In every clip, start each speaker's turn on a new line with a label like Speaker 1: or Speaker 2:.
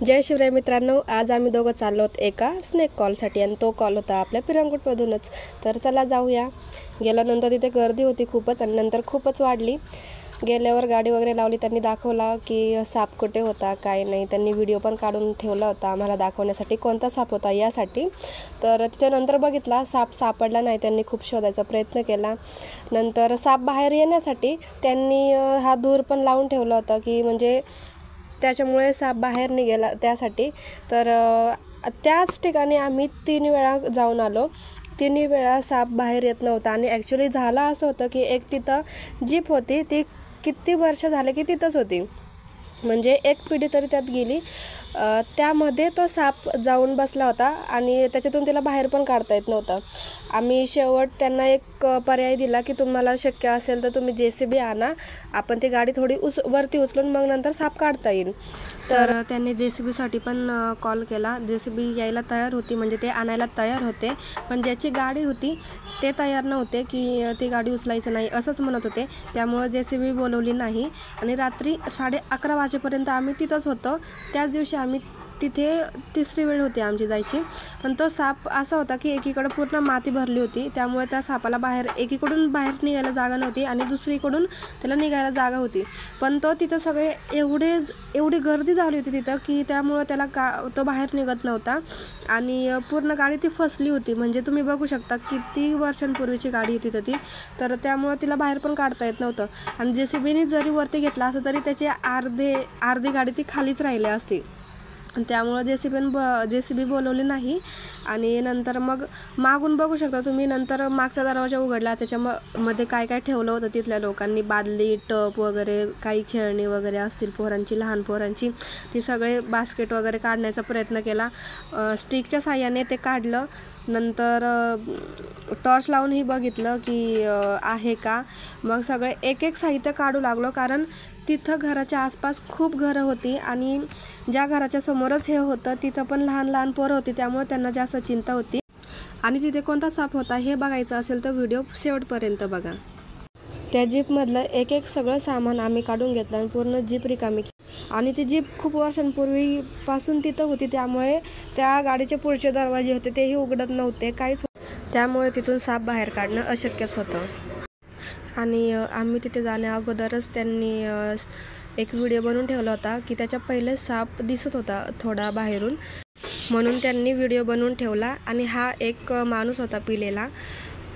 Speaker 1: जय शिवराय मित्रांनो, आज आम्ही दोघं चाललो आहोत एका स्नेक कॉलसाठी आणि तो कॉल होता आपल्या पिरंगुटमधूनच। तर चला जाऊया। गेल्यानंतर तिथे गर्दी होती खूपच आणि नंतर खूपच वाढली। गेल्यावर गाडी वगैरे लावली, त्यांनी दाखवला की साप कुठे होता काय नाही। त्यांनी व्हिडिओ पण काढून ठेवला होता आम्हाला दाखवण्यासाठी कोणता साप होता यासाठी। तर तिथे नंतर बघितला साप सापडला नाही। त्यांनी खूप शोधायचा प्रयत्न केला। नंतर साप बाहेर येण्यासाठी त्यांनी हा दूर पण लावून ठेवला होता की म्हणजे त्याच्यामुळे साप बाहेर निघाला त्यासाठी। तर त्याच ठिकाणी आम्ही 3 वेळा जाऊन आलो। 3 वेळा साप बाहेर येत नव्हता आणि ॲक्च्युली झालं असं होतं की एक तिथं जीप होती, ती किती वर्ष झाले की तिथंच होती, म्हणजे एक पिढी तरी त्यात गेली। त्यामध्ये तो साप जाऊन बसला होता आणि त्याच्यातून तिला बाहेर पण काढता येत नव्हतं। आम्ही शेवट त्यांना एक पर्याय दिला की तुम्हाला शक्य असेल तर तुम्ही JCB आणा, आपण ती गाडी थोडी वरती उचलून मग नंतर साप काढता येईल। तर त्यांनी JCBसाठी पण कॉल केला। JCB यायला तयार होती, म्हणजे ते आणायला तयार होते, पण ज्याची गाडी होती ते तयार नव्हते की ती गाडी उचलायचं नाही असंच म्हणत होते। त्यामुळे JCB बोलवली नाही आणि रात्री 11:30 वाजेपर्यंत आम्ही तिथंच होतो। त्याच दिवशी आम्ही तिथे 3री वेळ होती आमची जायची। पण तो साप असा होता की एकीकडे पूर्ण माती भरली होती, त्यामुळे त्या सापाला एकीकडून बाहेर निघायला जागा नव्हती आणि दुसरीकडून त्याला निघायला जागा होती। पण तो तिथं सगळे एवढी गर्दी झाली होती तिथं की त्यामुळे त्याला तो बाहेर निघत नव्हता आणि पूर्ण गाडी ती फसली होती। म्हणजे तुम्ही बघू शकता किती वर्षांपूर्वीची गाडी आहे तिथं ती, तर त्यामुळे तिला बाहेर पण काढता येत नव्हतं आणि JCBने जरी वरती घेतला असं तरी त्याची अर्धी गाडी ती खालीच राहिली असती। त्यामुळं JCB बोलवली नाही आणि नंतर मग मागून बघू शकता तुम्ही, नंतर मागचा दरवाजा उघडला, त्याच्यामध्ये काय काय ठेवलं होतं तिथल्या लोकांनी, बादली, टप वगैरे, काही खेळणी वगैरे असतील पोरांची, लहान पोरांची, ती सगळे बास्केट वगैरे काढण्याचा प्रयत्न केला। स्टिकच्या साह्याने ते काढलं। नंतर टॉर्च लावूनही बघितलं की आहे का। मग सगळे एक साहित्य काढू लागलो, कारण तिथं घराच्या आसपास खूप घरं होती आणि ज्या घराच्या समोरच हे होतं तिथं पण लहान पोरं होती, त्यामुळे त्यांना जास्त चिंता होती। आणि तिथे कोणता साप होता हे बघायचं असेल तर व्हिडिओ शेवटपर्यंत बघा। त्या जीपमधलं एक सगळं सामान आम्ही काढून घेतलं आणि पूर्ण जीप रिकामी केली आणि ती जीप खूप वर्षांपूर्वीपासून तिथं होती, त्यामुळे त्या गाडीचे पुढचे दरवाजे होते तेही उघडत नव्हते काहीच, त्यामुळे तिथून साप बाहेर काढणं अशक्यच होतं। आणि आम्ही तिथे जाण्या अगोदरच त्यांनी एक व्हिडिओ बनवून ठेवला होता की त्याच्या पहिले साप दिसत होता थोडा बाहेरून, म्हणून त्यांनी व्हिडिओ बनवून ठेवला। आणि हा एक माणूस होता पिलेला,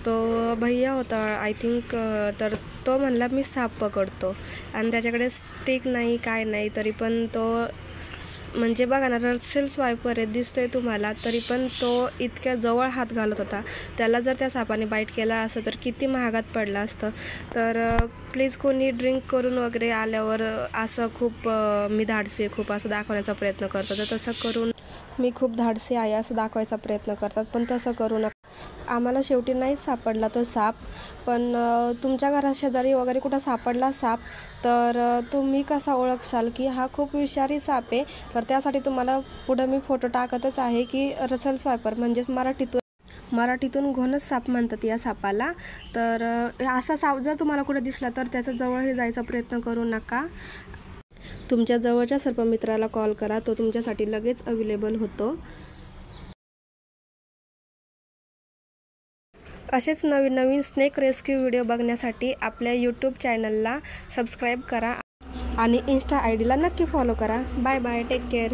Speaker 1: तो भैया होता आय थिंक, तर तो म्हणला मी साप पकडतो आणि त्याच्याकडे स्टिक नाही काय नाही, तरी पण तो म्हणजे बघा ना, रसेल स्वायपर आहे दिसतोय तुम्हाला, तरी पण तो इतक्या जवळ हात घालत होता। त्याला जर त्या सापाने बाईट केला असतं तर किती महागात पडलं असतं। तर प्लीज कोणी ड्रिंक करून वगैरे आल्यावर असं खूप मी धाडसी आहे खूप असं दाखवण्याचा प्रयत्न करतो, तर तसं करून मी खूप धाडसी आहे असं दाखवायचा प्रयत्न करतात, पण तसं करू नका। आम्हाला शेवटी नाहीच सापडला तो साप, पण तुमच्या घराशेजारी वगैरे कुठं सापडला साप तर तुम्ही कसा ओळखसाल की हा खूप विषारी साप आहे, तर त्यासाठी तुम्हाला पुढं मी फोटो टाकतच आहे की रसेल स्वायपर म्हणजेच मराठीतून घोणस साप म्हणतात या सापाला। तर असा साप जर तुम्हाला कुठे दिसला तर त्याच्या जवळही जायचा प्रयत्न करू नका। तुमच्या जवळच्या सर्पमित्राला कॉल करा, तो तुमच्यासाठी लगेच अवेलेबल होतो। असेच नवीन स्नेक रेस्क्यू व्हिडिओ बघण्यासाठी आपल्या YouTube चॅनलला सबस्क्राईब करा आणि Insta ID ला नक्की फॉलो करा। Bye bye, take care.